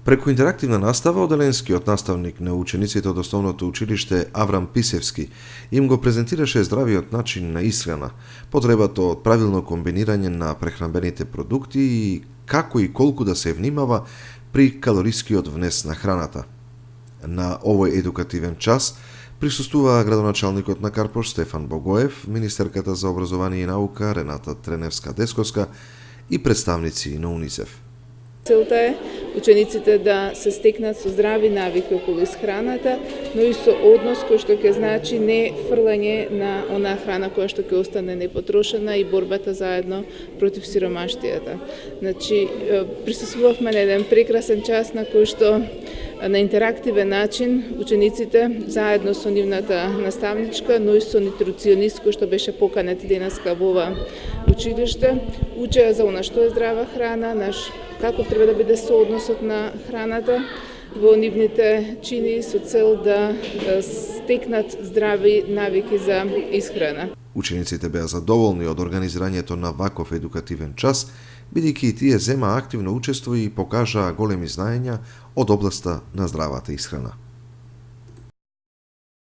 Преку интерактивна настава, оделенскиот наставник на учениците од основното училиште Аврам Писевски им го презентираше здравиот начин на исхрана, потребата од правилно комбинирање на прехранбените продукти и како и колку да се внимава при калорискиот внес на храната. На овој едукативен час присуствуваа градоначалникот на Карпош Стефан Богоев, министерката за образование и наука Рената Треневска-Десковска и представници на УНИЦЕФ. Целта е учениците да се стекнат со здрави навики околу исхраната, но и со однос кој што ќе значи не фрлање на онаа храна која што ќе остане непотрошена и борбата заедно против сиромаштијата. Значи, присуствувавме на еден прекрасен час на кој што на интерактивен начин учениците заедно со нивната наставничка, но и со нутриционист кој што беше поканет денеска во ова училиште, учеа за она што е здрава храна, каков треба да биде соодносот на храната во нивните чини со цел да стекнат здрави навики за исхрана. Учениците беа задоволни од организирањето на ваков едукативен час, бидејќи и тие зема активно учество и покажаа големи знаења од областа на здравата исхрана.